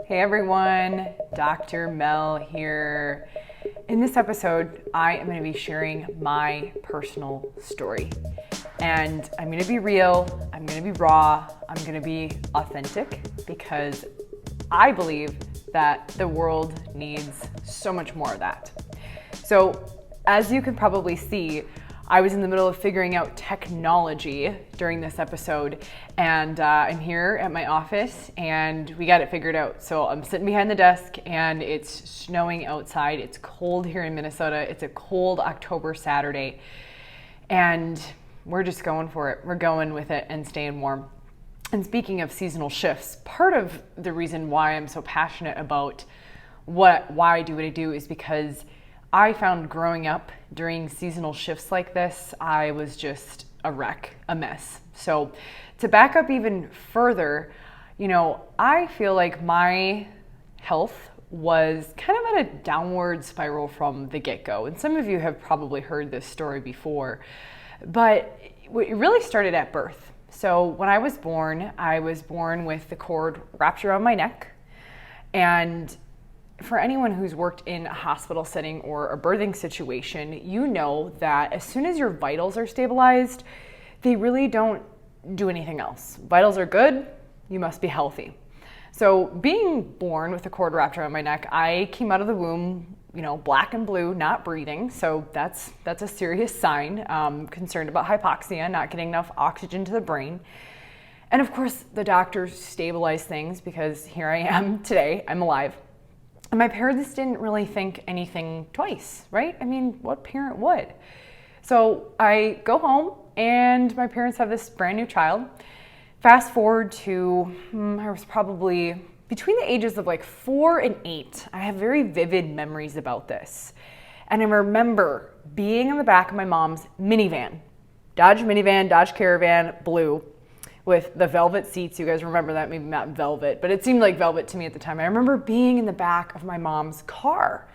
Hey everyone, Dr. Mel here. In this episode, I am going to be sharing my personal story. And I'm going to be real, I'm going to be raw, I'm going to be authentic because I believe that the world needs so much more of that. So, as you can probably see, I was in the middle of figuring out technology during this episode, and I'm here at my office and we got it figured out. So I'm sitting behind the desk and it's snowing outside. It's cold here in Minnesota. It's a cold October Saturday and we're just going for it. We're going with it and staying warm. And speaking of seasonal shifts, part of the reason why I'm so passionate about why I do what I do is because I found growing up during seasonal shifts like this, I was just a wreck, a mess. So to back up even further, I feel like my health was kind of at a downward spiral from the get-go. And some of you have probably heard this story before, but it really started at birth. So when I was born with the cord wrapped around my neck. And for anyone who's worked in a hospital setting or a birthing situation, you know that as soon as your vitals are stabilized, they really don't do anything else. Vitals are good, you must be healthy. So being born with the cord wrapped around my neck, I came out of the womb, black and blue, not breathing. So that's a serious sign. Concerned about hypoxia, not getting enough oxygen to the brain. And of course, the doctors stabilized things because here I am today, I'm alive. And my parents didn't really think anything twice, right? I mean, what parent would? So I go home and my parents have this brand new child. Fast forward to, I was probably between the ages of 4 and 8. I have very vivid memories about this. And I remember being in the back of my mom's minivan, Dodge Caravan, blue, with the velvet seats. You guys remember that, maybe not velvet, but it seemed like velvet to me at the time. I remember being in the back of my mom's car,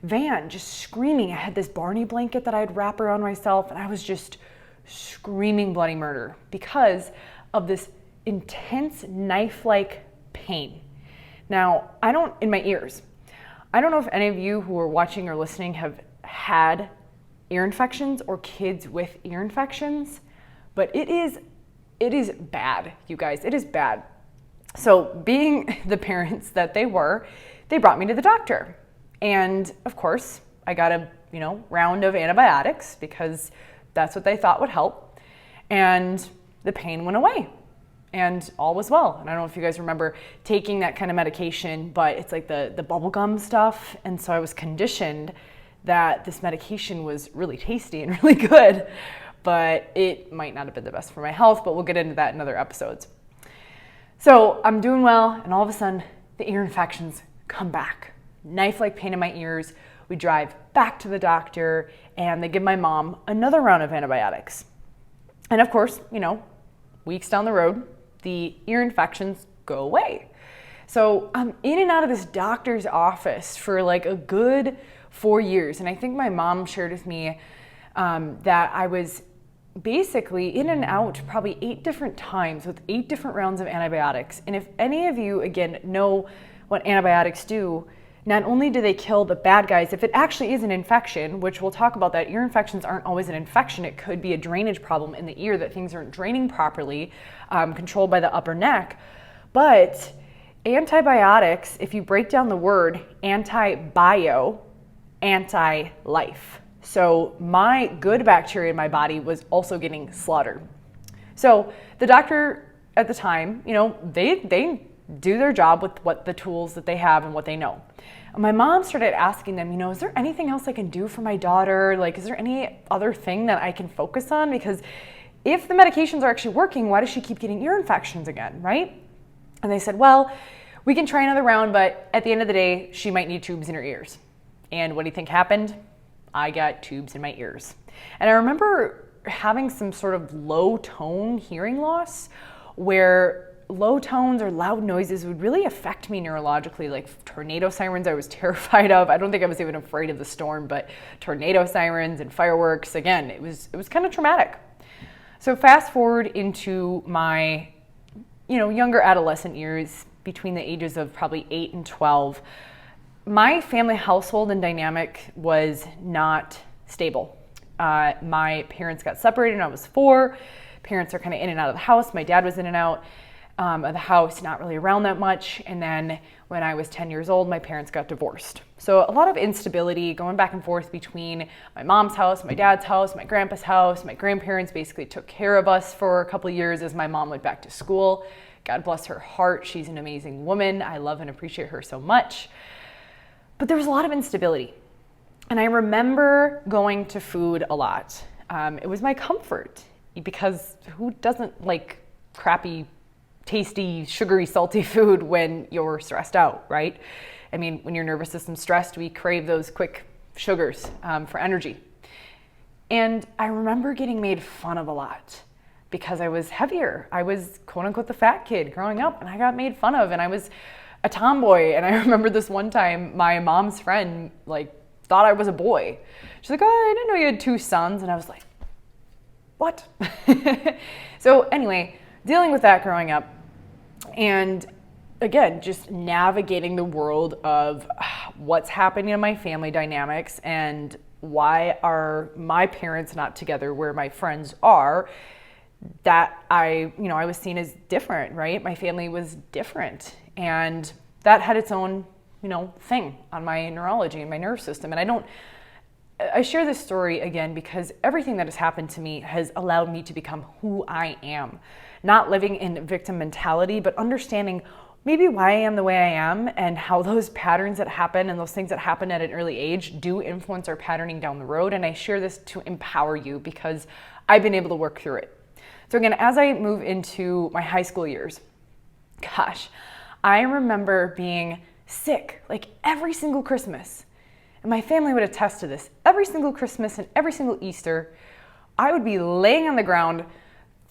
van, just screaming. I had this Barney blanket that I'd wrap around myself, and I was just screaming bloody murder because of this intense knife-like pain. Now, in my ears, I don't know if any of you who are watching or listening have had ear infections or kids with ear infections, but it is bad, you guys. It is bad. So being the parents that they were, they brought me to the doctor. And of course, I got a round of antibiotics because that's what they thought would help. And the pain went away and all was well. And I don't know if you guys remember taking that kind of medication, but it's like the bubble gum stuff. And so I was conditioned that this medication was really tasty and really good, but it might not have been the best for my health, but we'll get into that in other episodes. So I'm doing well, and all of a sudden, the ear infections come back. Knife-like pain in my ears. We drive back to the doctor, and they give my mom another round of antibiotics. And of course, weeks down the road, the ear infections go away. So I'm in and out of this doctor's office for a good 4 years, and I think my mom shared with me that I was basically in and out probably 8 different times with 8 different rounds of antibiotics. And if any of you, again, know what antibiotics do, not only do they kill the bad guys, if it actually is an infection, which we'll talk about that, ear infections aren't always an infection. It could be a drainage problem in the ear that things aren't draining properly, controlled by the upper neck. But antibiotics, if you break down the word anti-bio, anti-life. So my good bacteria in my body was also getting slaughtered. So the doctor at the time, they do their job with what the tools that they have and what they know. And my mom started asking them, is there anything else I can do for my daughter? Is there any other thing that I can focus on? Because if the medications are actually working, why does she keep getting ear infections again, right? And they said, well, we can try another round, but at the end of the day, she might need tubes in her ears. And what do you think happened? I got tubes in my ears. And I remember having some sort of low tone hearing loss where low tones or loud noises would really affect me neurologically, like tornado sirens I was terrified of. I don't think I was even afraid of the storm, but tornado sirens and fireworks, again, it was kind of traumatic. So fast forward into my younger adolescent years, between the ages of probably 8 and 12, my family household and dynamic was not stable. My parents got separated when I was 4. Parents are kind of in and out of the house. My dad was in and out of the house, not really around that much. And then when I was 10 years old, my parents got divorced. So a lot of instability going back and forth between my mom's house, my dad's house, my grandpa's house. My grandparents basically took care of us for a couple of years as my mom went back to school. God bless her heart. She's an amazing woman. I love and appreciate her so much. But there was a lot of instability. And I remember going to food a lot. It was my comfort, because who doesn't like crappy, tasty, sugary, salty food when you're stressed out, right? I mean, when your nervous system's stressed, we crave those quick sugars for energy. And I remember getting made fun of a lot because I was heavier. I was quote unquote the fat kid growing up, and I got made fun of, and I was a tomboy. And I remember this one time my mom's friend thought I was a boy. She's like, "Oh, I didn't know you had 2 sons." And I was like, what? So anyway, dealing with that growing up, and again, just navigating the world of what's happening in my family dynamics and why are my parents not together where my friends are, that I was seen as different, right? My family was different, and that had its own, thing on my neurology and my nerve system. And I share this story again because everything that has happened to me has allowed me to become who I am. Not living in victim mentality, but understanding maybe why I am the way I am and how those patterns that happen and those things that happen at an early age do influence our patterning down the road. And I share this to empower you because I've been able to work through it. So again, as I move into my high school years, gosh, I remember being sick every single Christmas. And my family would attest to this. Every single Christmas and every single Easter, I would be laying on the ground,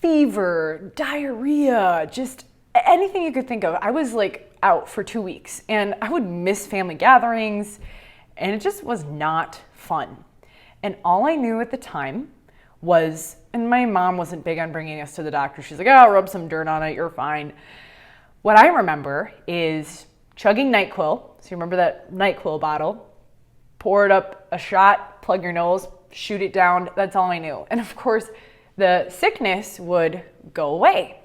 fever, diarrhea, just anything you could think of. I was out for 2 weeks, and I would miss family gatherings, and it just was not fun. And all I knew at the time was, and my mom wasn't big on bringing us to the doctor. She's like, "Oh, I'll rub some dirt on it, you're fine." What I remember is chugging NyQuil. So you remember that NyQuil bottle? Pour it up a shot, plug your nose, shoot it down. That's all I knew. And of course, the sickness would go away.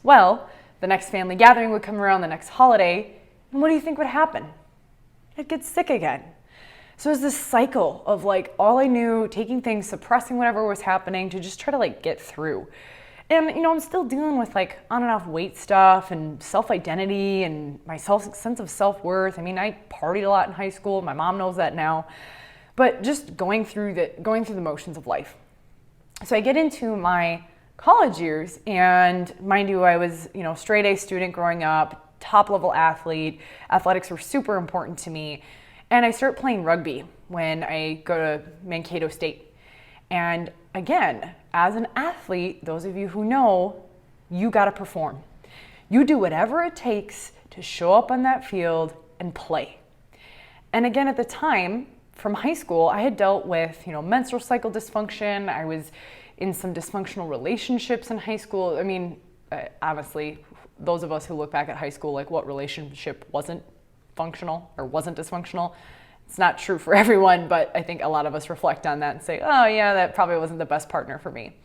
Well, the next family gathering would come around, the next holiday, and what do you think would happen? I'd get sick again. So it was this cycle of all I knew, taking things, suppressing whatever was happening to just try to get through. And I'm still dealing with on and off weight stuff and self-identity and my sense of self-worth. I mean, I partied a lot in high school. My mom knows that now. But just going through the motions of life. So I get into my college years, and mind you, I was, straight A student growing up, top level athlete. Athletics were super important to me. And I start playing rugby when I go to Mankato State. And again, as an athlete, those of you who know, you got to perform. You do whatever it takes to show up on that field and play. And again, at the time, from high school, I had dealt with, menstrual cycle dysfunction. I was in some dysfunctional relationships in high school. I mean, honestly, those of us who look back at high school, what relationship wasn't functional or wasn't dysfunctional? It's not true for everyone, but I think a lot of us reflect on that and say, oh yeah, that probably wasn't the best partner for me.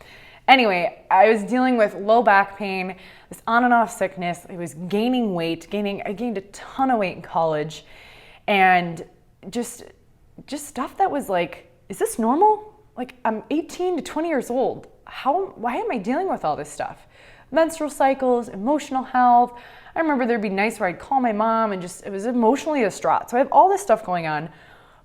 Anyway, I was dealing with low back pain, this on and off sickness. I was gaining weight, I gained a ton of weight in college, and just stuff that was is this normal? I'm 18 to 20 years old. Why am I dealing with all this stuff? Menstrual cycles, emotional health. I remember there'd be nights where I'd call my mom and it was emotionally distraught. So I have all this stuff going on.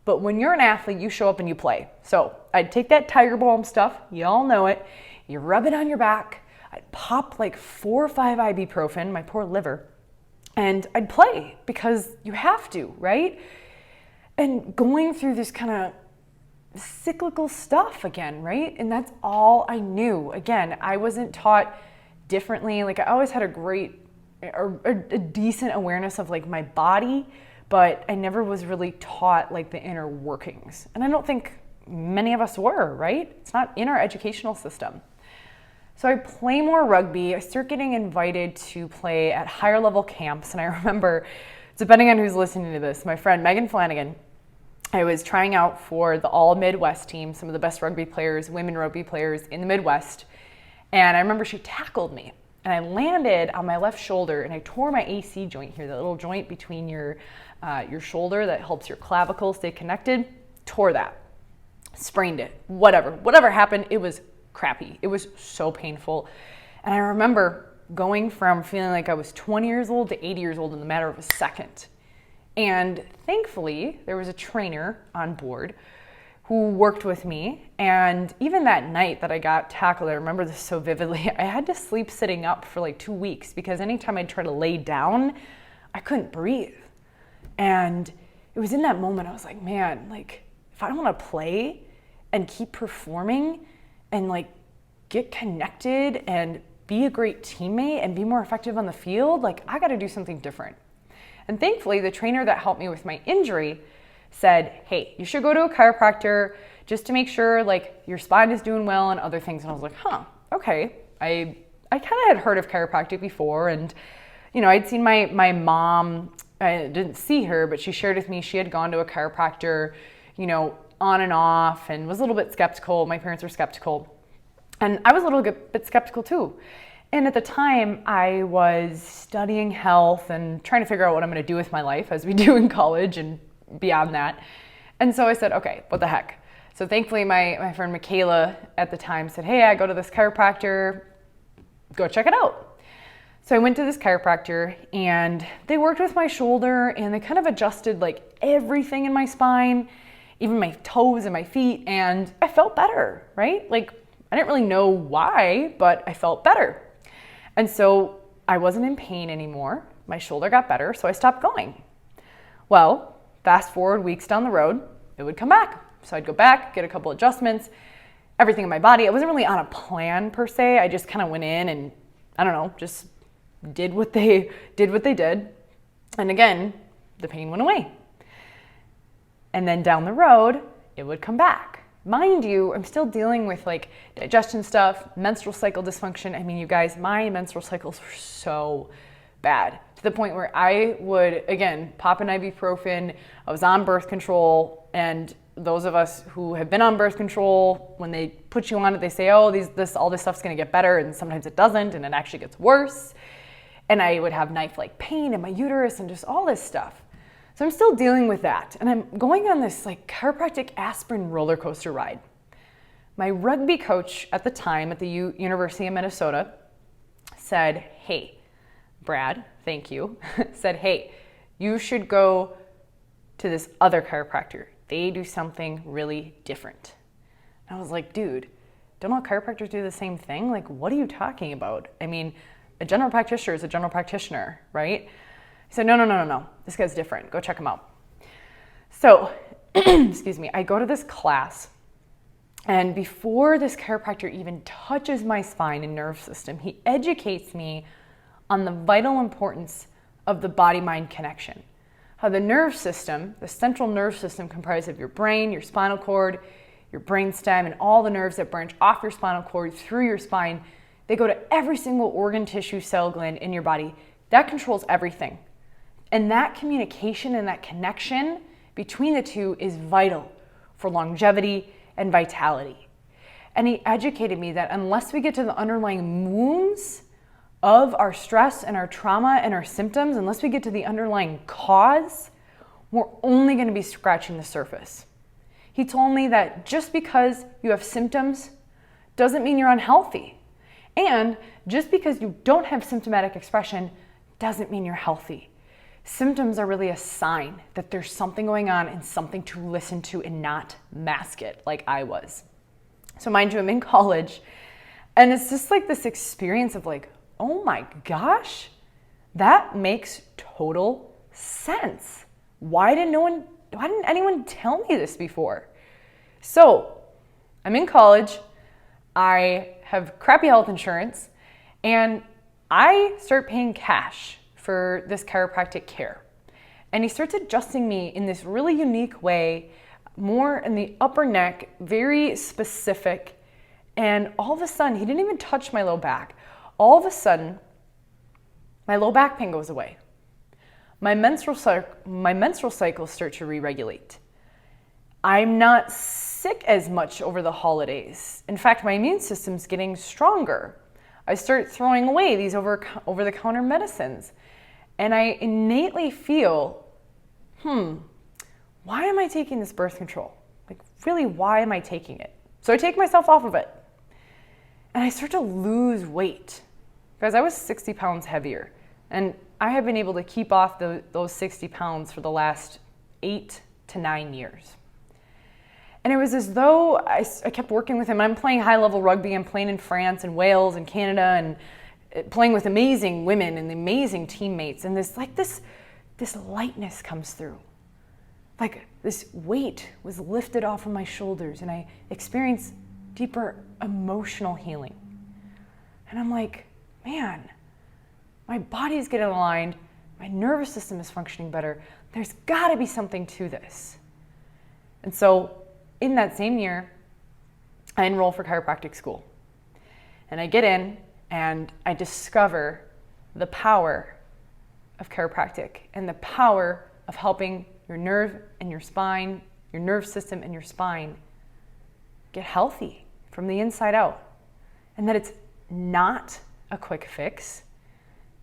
But when you're an athlete, you show up and you play. So I'd take that Tiger Balm stuff, you all know it, you rub it on your back, I'd pop 4 or 5 ibuprofen, my poor liver, and I'd play because you have to, right? And going through this kind of cyclical stuff again, right? And that's all I knew. Again, I wasn't taught differently. I always had a decent awareness of my body, but I never was really taught the inner workings. And I don't think many of us were, right? It's not in our educational system. So I play more rugby. I start getting invited to play at higher level camps. And I remember, depending on who's listening to this, my friend Megan Flanagan, I was trying out for the all Midwest team, some of the best rugby players, women rugby players in the Midwest. And I remember she tackled me and I landed on my left shoulder and I tore my AC joint here, the little joint between your shoulder that helps your clavicle stay connected. Tore that, sprained it, whatever happened, it was crappy. It was so painful. And I remember going from feeling like I was 20 years old to 80 years old in the matter of a second. And thankfully, there was a trainer on board who worked with me. And even that night that I got tackled, I remember this so vividly, I had to sleep sitting up for like 2 weeks because anytime I'd try to lay down, I couldn't breathe. And it was in that moment, I was like, man, like if I don't want to play and keep performing and like get connected and be a great teammate and be more effective on the field, like I got to do something different. And thankfully, the trainer that helped me with my injury said, hey, you should go to a chiropractor just to make sure like your spine is doing well and other things. And I was like, okay. I kind of had heard of chiropractic before. And, you know, I'd seen my mom, I didn't see her, but she shared with me she had gone to a chiropractor, you know, on and off and was a little bit skeptical. My parents were skeptical. And I was a little bit skeptical too. And at the time, I was studying health and trying to figure out what I'm going to do with my life, as we do in college and beyond that. And so I said, okay, what the heck? So thankfully, my friend Michaela at the time said, hey, I go to this chiropractor, go check it out. So I went to this chiropractor and they worked with my shoulder and they kind of adjusted like everything in my spine, even my toes and my feet, and I felt better, right? Like I didn't really know why, but I felt better. And so I wasn't in pain anymore. My shoulder got better, so I stopped going. Well, fast forward weeks down the road, it would come back. So I'd go back, get a couple adjustments, everything in my body. I wasn't really on a plan per se. I just kind of went in and, I don't know, just did what they did. And again, the pain went away. And then down the road, it would come back. Mind you, I'm still dealing with like digestion stuff, menstrual cycle dysfunction. I mean, you guys, my menstrual cycles were so bad to the point where I would, again, pop an ibuprofen. I was on birth control, and those of us who have been on birth control, when they put you on it, they say, oh, all this stuff's gonna get better, and sometimes it doesn't, and it actually gets worse. And I would have knife-like pain in my uterus and just all this stuff. So I'm still dealing with that. And I'm going on this like chiropractic aspirin roller coaster ride. My rugby coach at the time at the University of Minnesota said, hey, Brad, thank you, said, hey, you should go to this other chiropractor. They do something really different. And I was like, dude, don't all chiropractors do the same thing? Like, what are you talking about? I mean, a general practitioner is a general practitioner, right? He said, no, this guy's different. Go check him out. So, excuse me, I go to this class, and before this chiropractor even touches my spine and nerve system, he educates me on the vital importance of the body-mind connection. How the nerve system, the central nerve system comprised of your brain, your spinal cord, your brainstem, and all the nerves that branch off your spinal cord through your spine, they go to every single organ, tissue, cell, gland in your body. That controls everything. And that communication and that connection between the two is vital for longevity and vitality. And he educated me that unless we get to the underlying wounds of our stress and our trauma and our symptoms, unless we get to the underlying cause, we're only going to be scratching the surface. He told me that just because you have symptoms doesn't mean you're unhealthy. And just because you don't have symptomatic expression doesn't mean you're healthy. Symptoms are really a sign that there's something going on and something to listen to and not mask it like I was. So mind you, I'm in college, and it's just like this experience of like, oh my gosh, that makes total sense. Why didn't anyone tell me this before? So I'm in college, I have crappy health insurance, and I start paying cash for this chiropractic care. And he starts adjusting me in this really unique way, more in the upper neck, very specific. And all of a sudden, he didn't even touch my low back. All of a sudden, my low back pain goes away. My menstrual cycles start to re-regulate. I'm not sick as much over the holidays. In fact, my immune system's getting stronger. I start throwing away these over-the-counter medicines. And I innately feel, why am I taking this birth control? Like, really, why am I taking it? So I take myself off of it. And I start to lose weight. Because I was 60 pounds heavier. And I have been able to keep off those 60 pounds for the last 8 to 9 years. And it was as though I kept working with him. I'm playing high-level rugby. I'm playing in France and Wales and Canada and playing with amazing women and amazing teammates. And this lightness comes through. Like this weight was lifted off of my shoulders and I experienced deeper emotional healing. And I'm like, man, my body's getting aligned. My nervous system is functioning better. There's got to be something to this. And so in that same year, I enroll for chiropractic school. And I get in and I discover the power of chiropractic and the power of helping your nerve and your spine, your nerve system and your spine get healthy from the inside out. And that it's not a quick fix.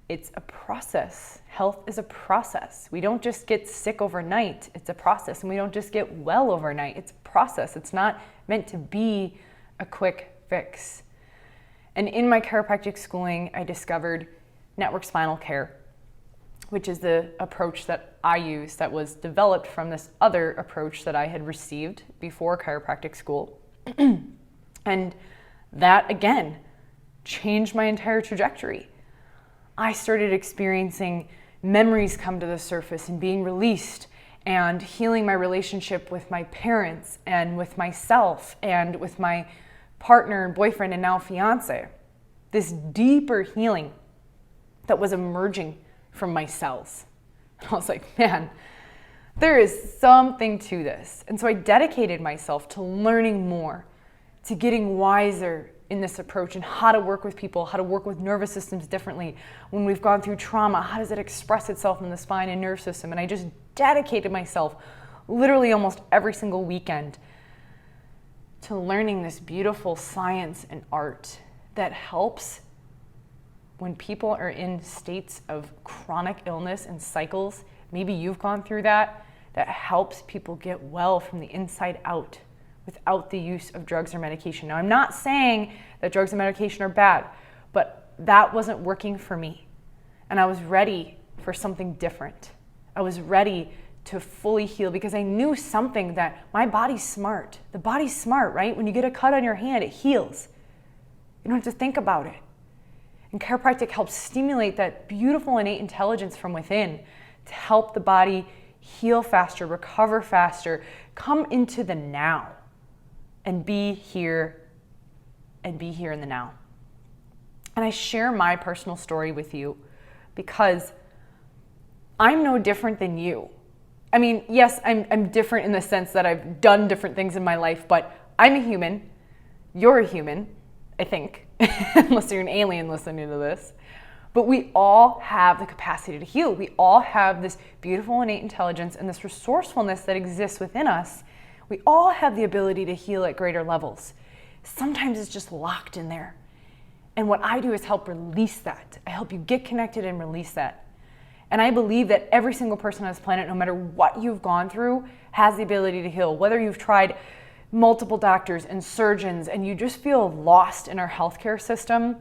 It's a process. Health is a process. We don't just get sick overnight. It's a process. And we don't just get well overnight. It's a process. It's not meant to be a quick fix. And in my chiropractic schooling, I discovered network spinal care, which is the approach that I use that was developed from this other approach that I had received before chiropractic school. And that, again, changed my entire trajectory. I started experiencing memories come to the surface and being released and healing my relationship with my parents and with myself and with my partner and boyfriend and now fiance. This deeper healing that was emerging from my cells. I was like, man, there is something to this. And so I dedicated myself to learning more, to getting wiser in this approach and how to work with people, how to work with nervous systems differently. When we've gone through trauma, how does it express itself in the spine and nerve system? And I just dedicated myself literally almost every single weekend to learning this beautiful science and art that helps when people are in states of chronic illness and cycles. Maybe you've gone through that. That helps people get well from the inside out without the use of drugs or medication. Now, I'm not saying that drugs and medication are bad, but that wasn't working for me. And I was ready for something different. I was ready to fully heal because I knew something that my body's smart. The body's smart, right? When you get a cut on your hand, it heals. You don't have to think about it. And chiropractic helps stimulate that beautiful innate intelligence from within to help the body heal faster, recover faster, come into the now. And be here in the now. And I share my personal story with you because I'm no different than you. I mean, yes, I'm different in the sense that I've done different things in my life, but I'm a human. You're a human, I think, unless you're an alien listening to this. But we all have the capacity to heal. We all have this beautiful innate intelligence and this resourcefulness that exists within us. We all have the ability to heal at greater levels. Sometimes it's just locked in there. And what I do is help release that. I help you get connected and release that. And I believe that every single person on this planet, no matter what you've gone through, has the ability to heal. Whether you've tried multiple doctors and surgeons and you just feel lost in our healthcare system,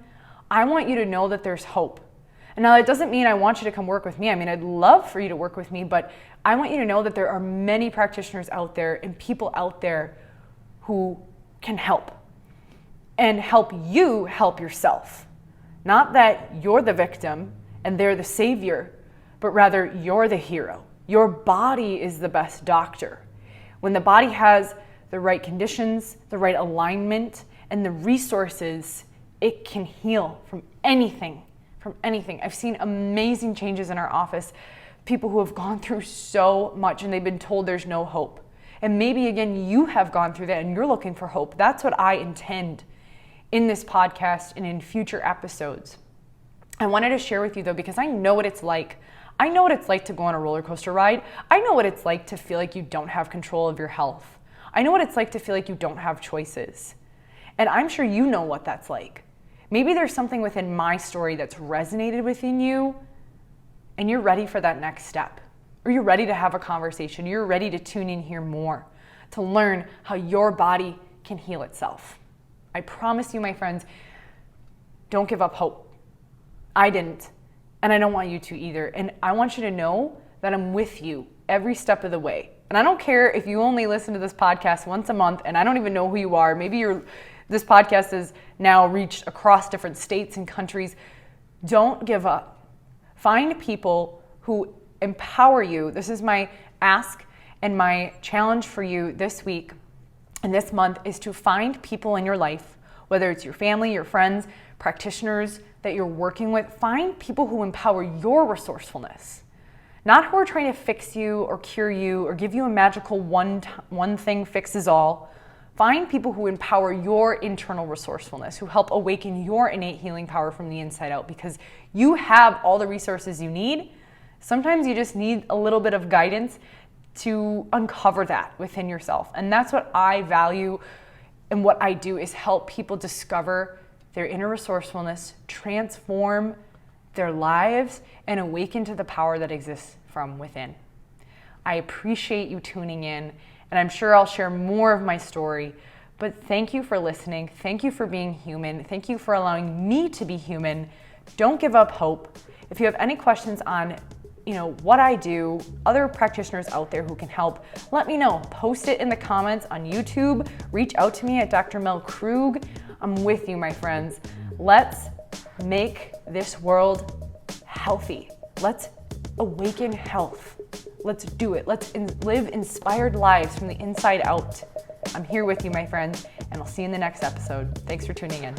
I want you to know that there's hope. And now that doesn't mean I want you to come work with me. I mean, I'd love for you to work with me, but I want you to know that there are many practitioners out there and people out there who can help and help you help yourself. Not that you're the victim and they're the savior, but rather you're the hero. Your body is the best doctor. When the body has the right conditions, the right alignment, and the resources, it can heal from anything. I've seen amazing changes in our office. People who have gone through so much and they've been told there's no hope. And maybe again, you have gone through that and you're looking for hope. That's what I intend, in this podcast and in future episodes. I wanted to share with you though, because I know what it's like. I know what it's like to go on a roller coaster ride. I know what it's like to feel like you don't have control of your health. I know what it's like to feel like you don't have choices. And I'm sure you know what that's like. Maybe there's something within my story that's resonated within you and you're ready for that next step. Or you're ready to have a conversation. You're ready to tune in here more, to learn how your body can heal itself. I promise you, my friends, don't give up hope. I didn't, and I don't want you to either. And I want you to know that I'm with you every step of the way. And I don't care if you only listen to this podcast once a month and I don't even know who you are. Maybe this podcast has now reached across different states and countries. Don't give up. Find people who empower you. This is my ask and my challenge for you this week and this month is to find people in your life, whether it's your family, your friends, practitioners that you're working with. Find people who empower your resourcefulness. Not who are trying to fix you or cure you or give you a magical one thing fixes all. Find people who empower your internal resourcefulness, who help awaken your innate healing power from the inside out, because you have all the resources you need. Sometimes you just need a little bit of guidance to uncover that within yourself. And that's what I value, and what I do is help people discover their inner resourcefulness, transform their lives, and awaken to the power that exists from within. I appreciate you tuning in, and I'm sure I'll share more of my story, but thank you for listening. Thank you for being human. Thank you for allowing me to be human. Don't give up hope. If you have any questions on what I do, other practitioners out there who can help, let me know. Post it in the comments on YouTube. Reach out to me at Dr. Mel Krug. I'm with you, my friends. Let's make this world healthy. Let's awaken health. Let's do it. Let's live inspired lives from the inside out. I'm here with you, my friends, and I'll see you in the next episode. Thanks for tuning in.